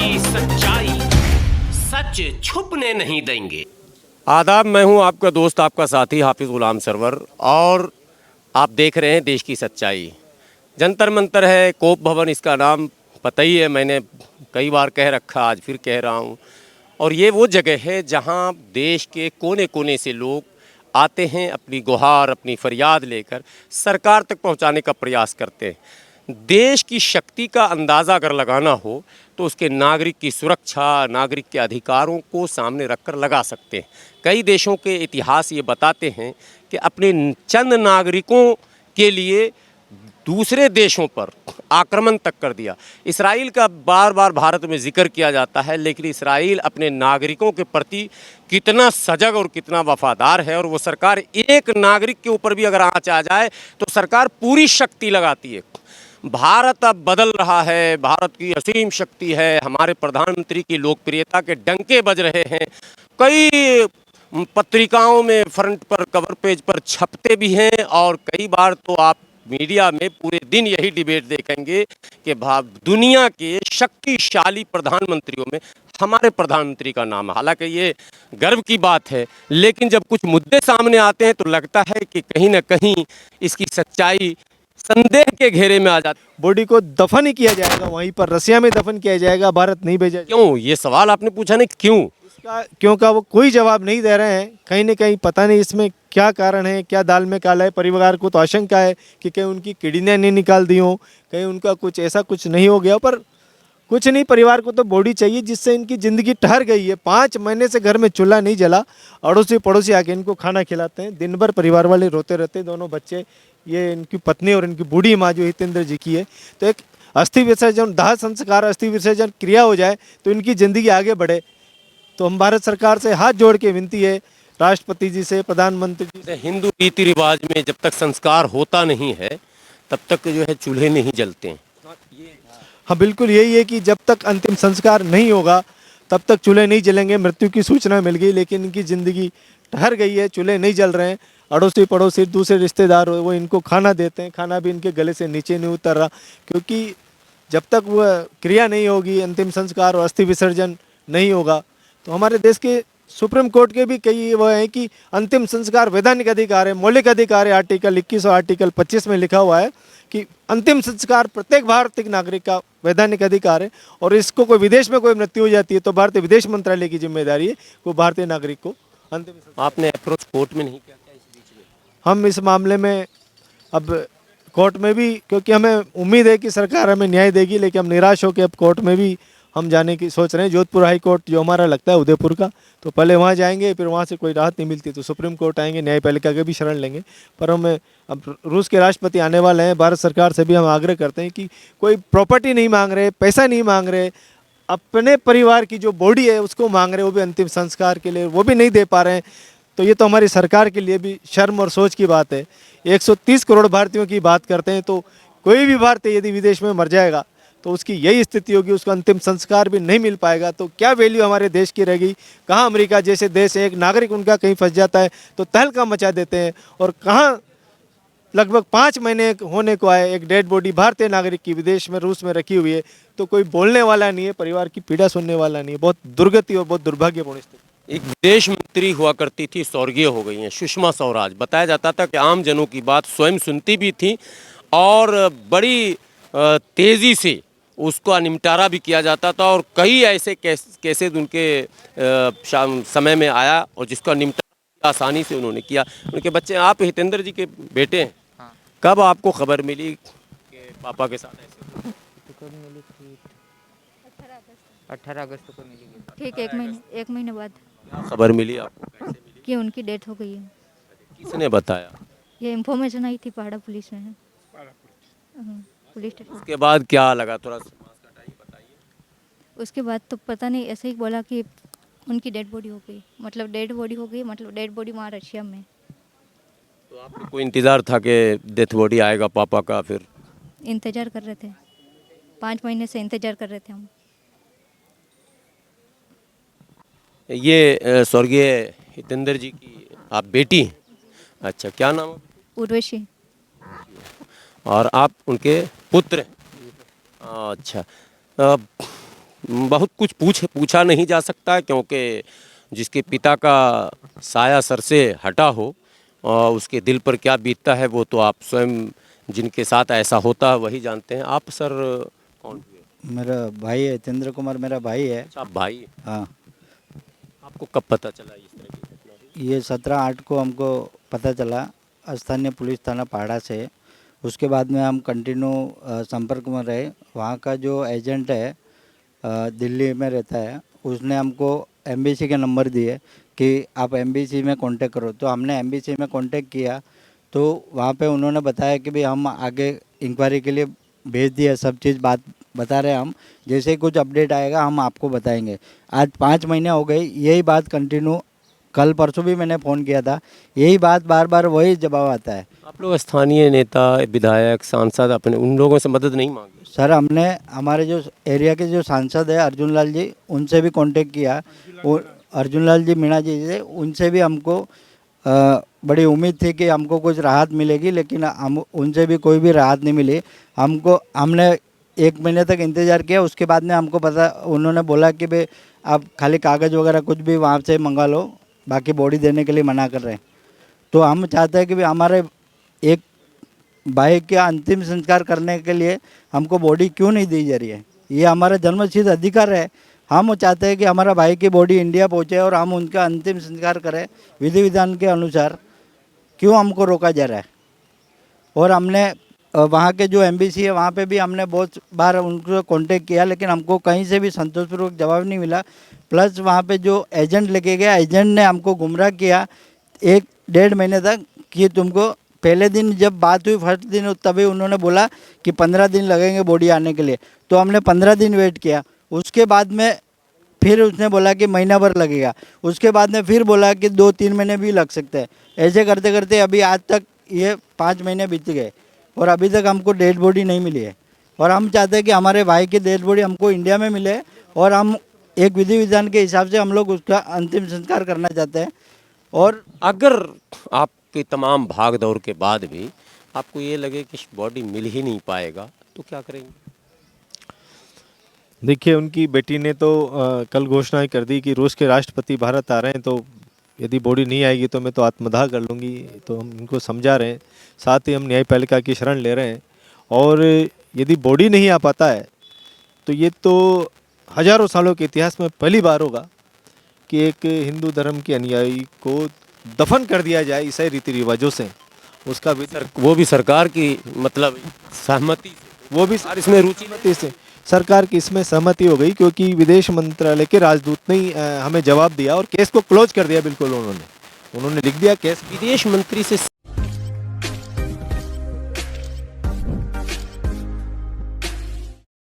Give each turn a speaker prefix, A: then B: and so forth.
A: की सच्चाई, सच छुपने नहीं देंगे।
B: आदाब, मैं हूं आपका दोस्त, आपका साथी हाफिज़ गुलाम सरवर, और आप देख रहे हैं देश की सच्चाई। जंतर मंतर है, कोप भवन इसका नाम पता ही है, मैंने कई बार कह रखा, आज फिर कह रहा हूं। और ये वो जगह है जहां देश के कोने कोने से लोग आते हैं, अपनी गुहार, अपनी फरियाद लेकर सरकार तक पहुंचाने का प्रयास करते हैं। देश की शक्ति का अंदाज़ा अगर लगाना हो तो उसके नागरिक की सुरक्षा, नागरिक के अधिकारों को सामने रखकर लगा सकते हैं। कई देशों के इतिहास ये बताते हैं कि अपने चंद नागरिकों के लिए दूसरे देशों पर आक्रमण तक कर दिया। इसराइल का बार बार भारत में जिक्र किया जाता है, लेकिन इसराइल अपने नागरिकों के प्रति कितना सजग और कितना वफादार है। और वो सरकार, एक नागरिक के ऊपर भी अगर आँच आ जाए तो सरकार पूरी शक्ति लगाती है। भारत अब बदल रहा है, भारत की असीम शक्ति है, हमारे प्रधानमंत्री की लोकप्रियता के डंके बज रहे हैं। कई पत्रिकाओं में फ्रंट पर, कवर पेज पर छपते भी हैं, और कई बार तो आप मीडिया में पूरे दिन यही डिबेट देखेंगे कि दुनिया के शक्तिशाली प्रधानमंत्रियों में हमारे प्रधानमंत्री का नाम है। हालांकि ये गर्व की बात है, लेकिन जब कुछ मुद्दे सामने आते हैं तो लगता है कि कहीं ना कहीं इसकी सच्चाई संदेह के घेरे में आ जाती।
C: बॉडी को दफन ही किया जाएगा, वहीं पर रसिया में दफन किया जाएगा, भारत नहीं भेजा जाएगा।
B: क्यों, ये सवाल आपने पूछा नहीं, क्यों?
C: इसका क्यों का वो कोई जवाब नहीं दे रहे हैं। कहीं ना कहीं पता नहीं इसमें क्या कारण है, क्या दाल में काला है। परिवार को तो आशंका है कि कहीं उनकी किडनियाँ नहीं निकाल दी हो, कहीं उनका कुछ ऐसा कुछ नहीं हो गया, पर कुछ नहीं, परिवार को तो बॉडी चाहिए जिससे इनकी ज़िंदगी ठहर गई है। 5 महीने से घर में चूल्हा नहीं जला, अड़ोसी पड़ोसी आके इनको खाना खिलाते हैं, दिन भर परिवार वाले रोते रहते हैं, दोनों बच्चे, ये इनकी पत्नी और इनकी बूढ़ी माँ जो हितेंद्र जी की है। तो एक अस्थि विसर्जन, दाह संस्कार, अस्थि विसर्जन क्रिया हो जाए तो इनकी ज़िंदगी आगे बढ़े। तो हम भारत सरकार से हाथ जोड़ के विनती है, राष्ट्रपति जी से, प्रधानमंत्री जी से।
B: हिंदू रीति रिवाज में जब तक संस्कार होता नहीं है तब तक जो है चूल्हे नहीं जलते हैं।
C: हाँ बिल्कुल, यही है कि जब तक अंतिम संस्कार नहीं होगा तब तक चूल्हे नहीं जलेंगे। मृत्यु की सूचना मिल गई, लेकिन इनकी ज़िंदगी ठहर गई है, चूल्हे नहीं जल रहे हैं। अड़ोसी पड़ोसी, दूसरे रिश्तेदार वो इनको खाना देते हैं, खाना भी इनके गले से नीचे नहीं उतर रहा, क्योंकि जब तक वह क्रिया नहीं होगी, अंतिम संस्कार और अस्थि विसर्जन नहीं होगा, तो हमारे देश के सुप्रीम कोर्ट के भी कई वो है कि अंतिम संस्कार वैधानिक अधिकार है, मौलिक अधिकार है। आर्टिकल 21 और आर्टिकल 25 में लिखा हुआ है कि अंतिम संस्कार प्रत्येक भारतीय नागरिक का वैधानिक अधिकार है, और इसको कोई विदेश में कोई मृत्यु हो जाती है तो भारतीय विदेश मंत्रालय की जिम्मेदारी है वो भारतीय नागरिक को अंतिम संस्कार।
B: आपने अप्रोच कोर्ट में नहीं किया क्या इस बीच में?
C: हम इस मामले में अब कोर्ट में भी, क्योंकि हमें उम्मीद है कि सरकार हमें न्याय देगी, लेकिन हम निराश होकर अब कोर्ट में भी हम जाने की सोच रहे हैं। जोधपुर हाई कोर्ट जो हमारा लगता है उदयपुर का, तो पहले वहाँ जाएंगे, फिर वहाँ से कोई राहत नहीं मिलती तो सुप्रीम कोर्ट आएंगे, न्यायपालिका के भी शरण लेंगे। पर हमें अब रूस के राष्ट्रपति आने वाले हैं, भारत सरकार से भी हम आग्रह करते हैं कि कोई प्रॉपर्टी नहीं मांग रहे, पैसा नहीं मांग रहे, अपने परिवार की जो बॉडी है उसको मांग रहे, वो भी अंतिम संस्कार के लिए, वो भी नहीं दे पा रहे हैं। तो ये तो हमारी सरकार के लिए भी शर्म और सोच की बात है। 130 करोड़ भारतीयों की बात करते हैं, तो कोई भी भारतीय यदि विदेश में मर जाएगा तो उसकी यही स्थिति होगी, उसको अंतिम संस्कार भी नहीं मिल पाएगा, तो क्या वैल्यू हमारे देश की रहेगी। कहाँ अमेरिका जैसे देश है, एक नागरिक उनका कहीं फंस जाता है तो तहलका मचा देते हैं, और कहाँ लगभग 5 महीने होने को आए, एक डेड बॉडी भारतीय नागरिक की विदेश में, रूस में रखी हुई है, तो कोई बोलने वाला नहीं है, परिवार की पीड़ा सुनने वाला नहीं है। बहुत दुर्गति और बहुत दुर्भाग्यपूर्ण स्थिति।
B: एक विदेश मंत्री हुआ करती थी, स्वर्गीय हो गई हैं, सुषमा स्वराज। बताया जाता था कि आम जनों की बात स्वयं सुनती भी थी और बड़ी तेज़ी से उसका निपटारा भी किया जाता था, और कई ऐसे केसेस उनके समय में आया और जिसका निपटारा आसानी से उन्होंने किया। उनके बच्चे, आप हितेंद्र जी के बेटे हैं।
D: हाँ।
B: कब आपको खबर मिली कि पापा के साथ ऐसे?
D: कब मिली थी? 18 अगस्त को मिली थी।
E: ठीक, एक महीने बाद
B: क्या खबर मिली आपको, कैसे मिली?
E: कि उनकी डेथ हो गई है।
B: किसने बताया?
E: ये इन्फॉर्मेशन आई थी पहाड़ा पुलिस में। Police station.
B: उसके बाद क्या लगा, थोड़ा बताइए।
E: उसके बाद तो पता नहीं, ऐसे ही बोला कि उनकी डेड बॉडी हो गई, मतलब डेड बॉडी वहाँ रशिया में।
B: तो आपको कोई इंतज़ार था कि डेथ बॉडी आएगा पापा का? फिर
E: इंतज़ार कर रहे थे, 5 महीने से इंतज़ार कर रहे थे हम।
B: ये स्वर्गीय हितेंद्र जी की आप बेटी हैं? अच्छा, क्या नाम है?
E: उर्वशी।
B: और आप उनके पुत्र हैं? अच्छा, बहुत कुछ पूछा नहीं जा सकता है, क्योंकि जिसके पिता का साया सर से हटा हो और उसके दिल पर क्या बीतता है वो तो आप स्वयं, जिनके साथ ऐसा होता है वही जानते हैं। आप सर कौन हुए?
F: मेरा भाई है, चंद्र कुमार मेरा भाई है।
B: अच्छा, आप भाई।
F: हाँ,
B: आपको कब पता चला इस तरह की घटना?
F: ये 17/8 को हमको पता चला स्थानीय पुलिस थाना पाड़ा से। उसके बाद में हम कंटिन्यू संपर्क में रहे। वहाँ का जो एजेंट है दिल्ली में रहता है, उसने हमको एमबीसी के नंबर दिए कि आप एमबीसी में कांटेक्ट करो। तो हमने एमबीसी में कांटेक्ट किया तो वहाँ पे उन्होंने बताया कि भाई हम आगे इंक्वायरी के लिए भेज दिया, सब चीज़ बात बता रहे हैं हम, जैसे ही कुछ अपडेट आएगा हम आपको बताएंगे। आज 5 महीने हो गए, यही बात कंटिन्यू, कल परसों भी मैंने फ़ोन किया था, यही बात बार बार वही जवाब आता है।
B: आप लोग स्थानीय नेता, विधायक, सांसद अपने उन लोगों से मदद नहीं मांगी?
F: सर हमने हमारे जो एरिया के जो सांसद है अर्जुन लाल जी, उनसे भी कांटेक्ट किया। अर्जुन लाल जी मीणा जी से, उनसे भी हमको बड़ी उम्मीद थी कि हमको कुछ राहत मिलेगी, लेकिन हम उनसे भी कोई भी राहत नहीं मिली। हमने 1 महीने तक इंतज़ार किया। उसके बाद में हमको पता, उन्होंने बोला कि भाई आप खाली कागज़ वगैरह कुछ भी वहाँ से मंगा लो, बाकी बॉडी देने के लिए मना कर रहे हैं। तो हम चाहते हैं कि भाई हमारे एक भाई के अंतिम संस्कार करने के लिए हमको बॉडी क्यों नहीं दी जा रही है? ये हमारा जन्मसिद्ध अधिकार है। हम चाहते हैं कि हमारा भाई की बॉडी इंडिया पहुंचे और हम उनका अंतिम संस्कार करें विधि विधान के अनुसार। क्यों हमको रोका जा रहा है? और हमने वहाँ के जो एमबीसी है वहाँ पे भी हमने बहुत बार उनको कांटेक्ट किया, लेकिन हमको कहीं से भी संतोषपूर्वक जवाब नहीं मिला। प्लस वहाँ पे जो एजेंट लेके गया, एजेंट ने हमको गुमराह किया 1-1.5 महीने तक कि तुमको, पहले दिन जब बात हुई फर्स्ट दिन, तभी उन्होंने बोला कि 15 दिन लगेंगे बॉडी आने के लिए। तो हमने 15 दिन वेट किया। उसके बाद में फिर उसने बोला कि महीना भर लगेगा। उसके बाद में फिर बोला कि 2-3 महीने भी लग सकते हैं। ऐसे करते करते अभी आज तक ये 5 महीने बीत गए और अभी तक हमको डेड बॉडी नहीं मिली है। और हम चाहते हैं कि हमारे भाई की डेड बॉडी हमको इंडिया में मिले और हम एक विधि विधान के हिसाब से हम लोग उसका अंतिम संस्कार करना चाहते हैं। और
B: अगर आपके तमाम भाग दौड़ के बाद भी आपको ये लगे कि बॉडी मिल ही नहीं पाएगा तो क्या करेंगे?
C: देखिए, उनकी बेटी ने तो कल घोषणा कर दी कि रूस के राष्ट्रपति भारत आ रहे हैं, तो यदि बॉडी नहीं आएगी तो मैं तो आत्मदाह कर लूँगी। तो हम इनको समझा रहे हैं, साथ ही हम न्यायपालिका की शरण ले रहे हैं। और यदि बॉडी नहीं आ पाता है तो ये तो हजारों सालों के इतिहास में पहली बार होगा कि एक हिंदू धर्म के अनुयायी को दफन कर दिया जाए ईसाई रीति रिवाजों से। उसका भी
B: वो भी सरकार की मतलब सहमति से,
C: वो भी
B: इसमें रुचि
C: से सरकार की इसमें सहमति हो गई, क्योंकि विदेश मंत्रालय के राजदूत ने हमें जवाब दिया और केस को क्लोज कर दिया। बिल्कुल उन्होंने लिख दिया केस।
B: विदेश मंत्री से